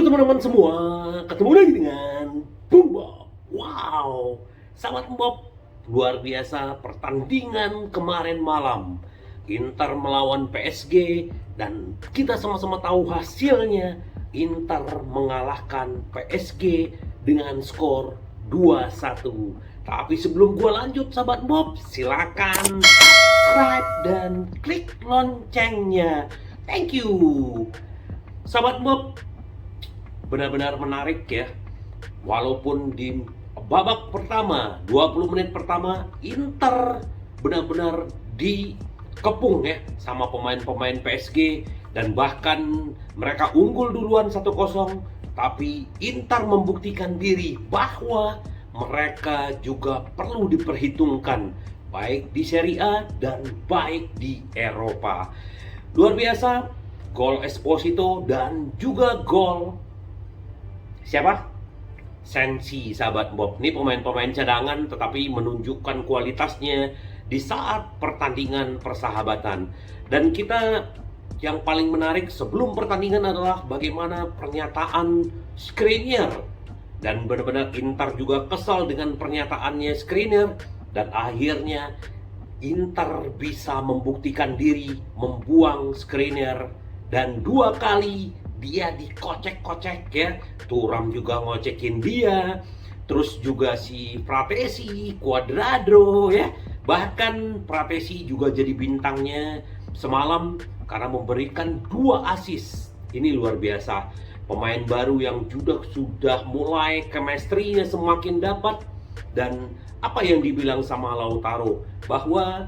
teman-teman semua, ketemu lagi dengan Bung Bob. Wow, sahabat Bob, luar biasa pertandingan kemarin malam. Inter melawan PSG dan kita sama-sama tahu hasilnya. Inter mengalahkan PSG dengan skor 2-1. Tapi sebelum gua lanjut sahabat Bob, silakan subscribe dan klik loncengnya. Thank you. Sahabat Bob, benar-benar menarik ya. Walaupun di babak pertama, 20 menit pertama, Inter benar-benar dikepung ya sama pemain-pemain PSG dan bahkan mereka unggul duluan 1-0, tapi Inter membuktikan diri bahwa mereka juga perlu diperhitungkan baik di Serie A dan baik di Eropa. Luar biasa, gol Esposito dan juga gol siapa? Sensi, sahabat Bob. Ini pemain-pemain cadangan tetapi menunjukkan kualitasnya di saat pertandingan persahabatan. Dan kita yang paling menarik sebelum pertandingan adalah bagaimana pernyataan Skriniar. Dan benar-benar Inter juga kesal dengan pernyataannya Skriniar. Dan akhirnya Inter bisa membuktikan diri, membuang Skriniar. Dan 2 kali dia dikocek-kocek ya. Thuram juga ngocekin dia. Terus juga si Pratesi, Cuadrado ya. Bahkan Pratesi juga jadi bintangnya semalam karena memberikan 2 assist. Ini luar biasa. Pemain baru yang sudah mulai chemistry-nya semakin dapat. Dan apa yang dibilang sama Lautaro, bahwa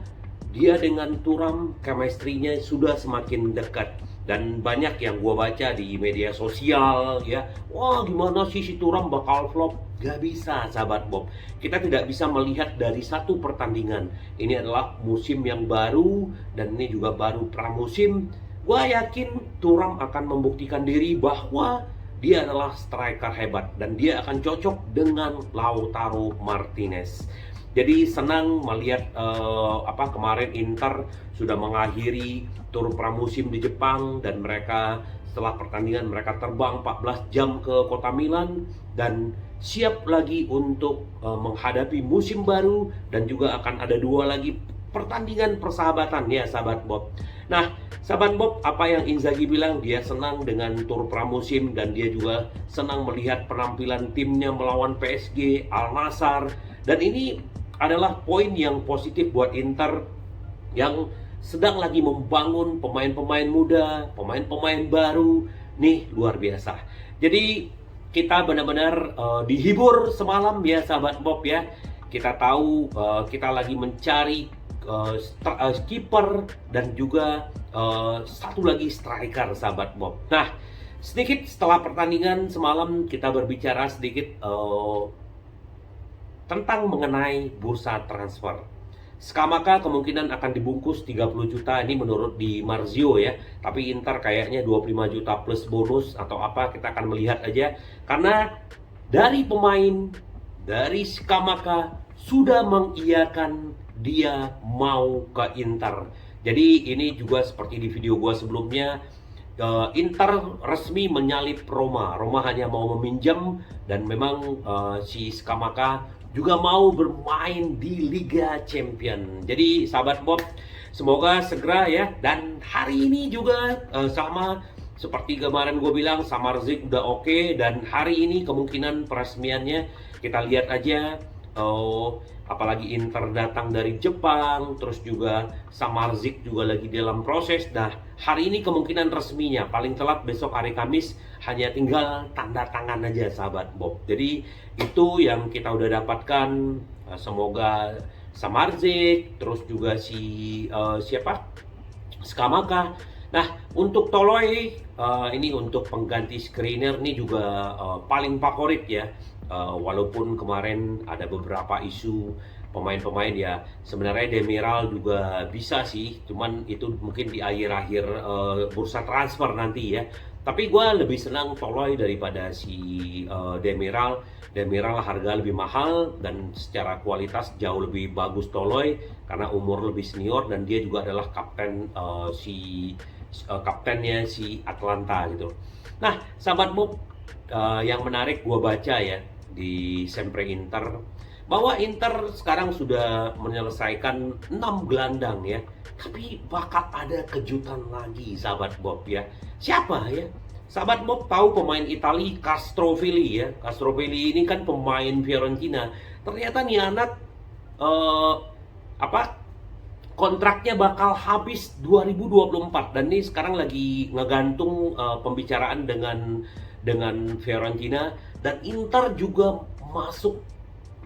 dia dengan Thuram chemistry-nya sudah semakin dekat. Dan banyak yang gue baca di media sosial ya, wah gimana sih si Thuram bakal flop? Gak bisa sahabat Bob, kita tidak bisa melihat dari satu pertandingan. Ini adalah musim yang baru dan ini juga baru pramusim. Gue yakin Thuram akan membuktikan diri bahwa dia adalah striker hebat dan dia akan cocok dengan Lautaro Martinez. Jadi senang melihat kemarin Inter sudah mengakhiri tur pramusim di Jepang dan mereka setelah pertandingan mereka terbang 14 jam ke kota Milan dan siap lagi untuk menghadapi musim baru dan juga akan ada 2 lagi pertandingan persahabatan ya sahabat Bob. Nah, sahabat Bob, apa yang Inzaghi bilang, dia senang dengan tur pramusim dan dia juga senang melihat penampilan timnya melawan PSG, Al Nassr, dan ini adalah poin yang positif buat Inter yang sedang lagi membangun pemain-pemain muda, pemain-pemain baru. Nih luar biasa. Jadi kita benar-benar dihibur semalam ya sahabat Bob ya. Kita tahu kita lagi mencari kiper dan juga satu lagi striker sahabat Bob. Nah, sedikit setelah pertandingan semalam kita berbicara sedikit tentang mengenai bursa transfer. Scamacca kemungkinan akan dibungkus 30 juta, ini menurut di Marzio ya. Tapi Inter kayaknya 25 juta plus bonus atau apa, kita akan melihat aja. Karena dari pemain, dari Scamacca sudah mengiyakan dia mau ke Inter. Jadi ini juga seperti di video gua sebelumnya, Inter resmi menyalip Roma. Roma hanya mau meminjam dan memang si Scamacca juga mau bermain di Liga Champion. Jadi sahabat Bob, semoga segera ya. Dan hari ini juga sama seperti kemarin gue bilang, Samardzic udah oke. Dan hari ini kemungkinan peresmiannya kita lihat aja. Apalagi Inter datang dari Jepang, terus juga Samardzic juga lagi dalam proses. Nah, hari ini kemungkinan resminya, paling telat besok hari Kamis, hanya tinggal tanda tangan aja sahabat Bob. Jadi itu yang kita udah dapatkan. Semoga Samardzic, terus juga si Scamacca. Nah, untuk Toloi, ini untuk pengganti Skriniar ini juga paling favorit ya. Walaupun kemarin ada beberapa isu pemain-pemain ya, sebenarnya Demiral juga bisa sih, cuman itu mungkin di akhir-akhir bursa transfer nanti ya. Tapi gue lebih senang Toloi daripada si Demiral. Demiral harga lebih mahal dan secara kualitas jauh lebih bagus Toloi karena umur lebih senior dan dia juga adalah kapten kaptennya si Atlanta gitu. Nah, sahabat Bob, yang menarik gue baca ya di Sempre Inter, bahwa Inter sekarang sudah menyelesaikan 6 gelandang ya. Tapi bakal ada kejutan lagi sahabat Bob ya. Siapa ya? Sahabat Bob tahu pemain Itali Castrovilli ya. Castrovilli ini kan pemain Fiorentina. Ternyata nih anak eh, apa kontraknya bakal habis 2024, dan ini sekarang lagi ngegantung pembicaraan dengan Fiorentina, dan Inter juga masuk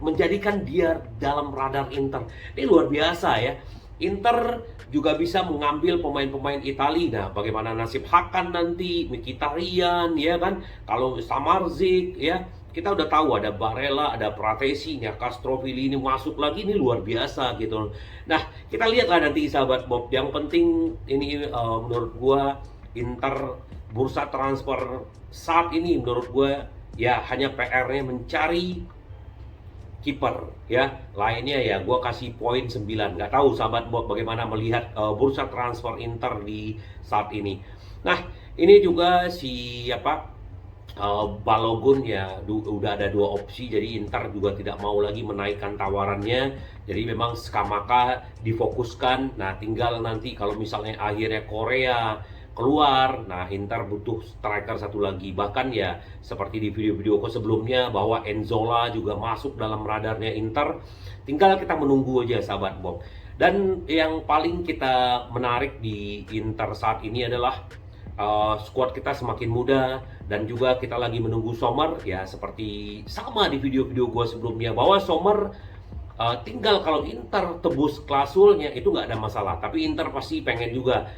menjadikan dia dalam radar Inter. Ini luar biasa ya. Inter juga bisa mengambil pemain-pemain Italia. Nah, bagaimana nasib Hakan nanti, Mkhitaryan ya kan? Kalau Samardzic ya, kita udah tahu ada Barella, ada Pratesi, ya Castrovilli ini masuk lagi, ini luar biasa gitu. Nah, kita lihatlah nanti sahabat Bob. Yang penting ini menurut gua Inter bursa transfer saat ini menurut gua ya hanya PR-nya mencari kiper ya. Lainnya ya gue kasih poin 9. Nggak tahu sahabat Bob bagaimana melihat bursa transfer Inter di saat ini. Nah, ini juga si Balogun ya udah ada 2 opsi, jadi Inter juga tidak mau lagi menaikkan tawarannya. Jadi memang Skamaka difokuskan. Nah, tinggal nanti kalau misalnya akhirnya Korea keluar, nah Inter butuh striker satu lagi. Bahkan ya seperti di video-videoku sebelumnya bahwa Enzola juga masuk dalam radarnya Inter. Tinggal kita menunggu aja sahabat Bob. Dan yang paling kita menarik di Inter saat ini adalah squad kita semakin muda, dan juga kita lagi menunggu Sommer ya, seperti sama di video-video gue sebelumnya bahwa Sommer tinggal kalau Inter tebus klasulnya itu nggak ada masalah, tapi Inter pasti pengen juga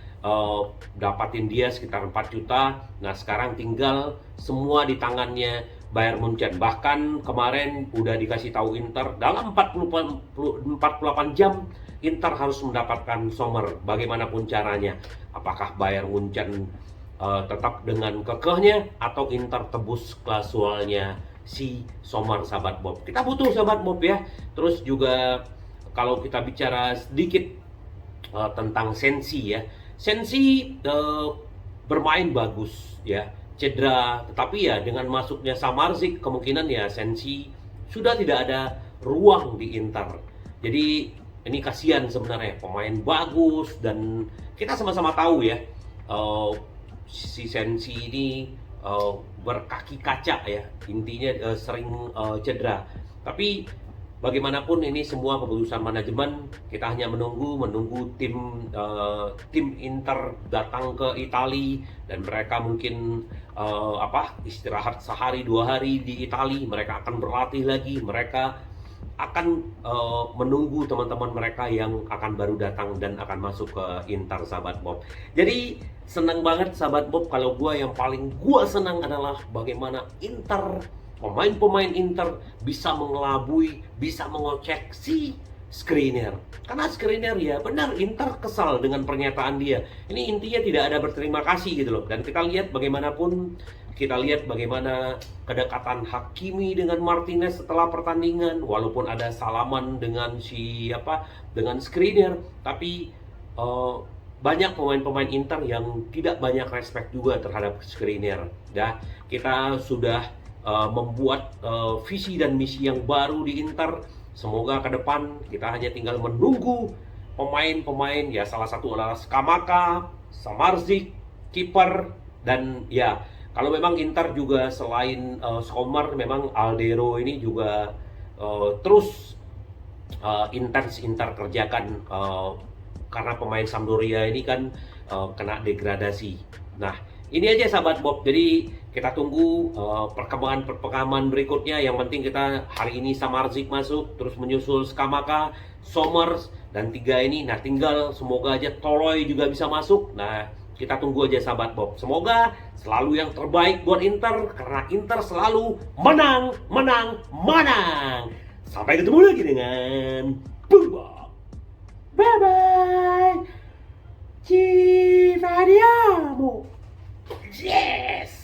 dapatin dia sekitar 4 juta. Nah, sekarang tinggal semua di tangannya Bayern Munchen. Bahkan kemarin udah dikasih tahu Inter dalam 48 jam Inter harus mendapatkan Sommer bagaimanapun caranya. Apakah Bayern Munchen tetap dengan kekehnya atau Inter tebus klausulnya si Sommer sahabat Bob. Kita butuh sahabat Bob ya. Terus juga kalau kita bicara sedikit tentang Sensi ya. Sensi bermain bagus ya, cedera, tetapi ya dengan masuknya Samardzic kemungkinan ya Sensi sudah tidak ada ruang di Inter. Jadi ini kasihan sebenarnya, pemain bagus, dan kita sama-sama tahu ya si Sensi ini berkaki kaca ya, intinya sering cedera. Tapi bagaimanapun ini semua keputusan manajemen. Kita hanya menunggu tim Inter datang ke Italia, dan mereka mungkin istirahat sehari 2 hari di Italia. Mereka akan berlatih lagi, mereka akan menunggu teman-teman mereka yang akan baru datang dan akan masuk ke Inter sahabat Bob. Jadi senang banget sahabat Bob, kalau yang paling senang adalah bagaimana Inter, pemain-pemain Inter bisa mengelabui, bisa mengocek si Skriniar. Karena Skriniar ya benar, Inter kesal dengan pernyataan dia. Ini intinya tidak ada berterima kasih gitu loh. Dan kita lihat bagaimanapun, kita lihat bagaimana kedekatan Hakimi dengan Martinez setelah pertandingan. Walaupun ada salaman dengan dengan Skriniar, tapi banyak pemain-pemain Inter yang tidak banyak respect juga terhadap Skriniar. Ya, kita sudah membuat visi dan misi yang baru di Inter. Semoga ke depan kita hanya tinggal menunggu pemain-pemain ya, salah satu adalah Skamaka, Samardzic, kiper, dan ya kalau memang Inter juga selain Sommer, memang Aldero ini juga terus intens Inter kerjakan karena pemain Sampdoria ini kan kena degradasi. Nah, ini aja sahabat Bob. Jadi kita tunggu perkembangan berikutnya. Yang penting kita hari ini Samardzic masuk, terus menyusul Skamaka, Sommer, dan 3 ini. Nah, tinggal semoga aja Toloi juga bisa masuk. Nah, kita tunggu aja sahabat Bob. Semoga selalu yang terbaik buat Inter, karena Inter selalu menang, menang, menang. Sampai ketemu lagi dengan Bob. Bye bye. Ci vediamo. Yes.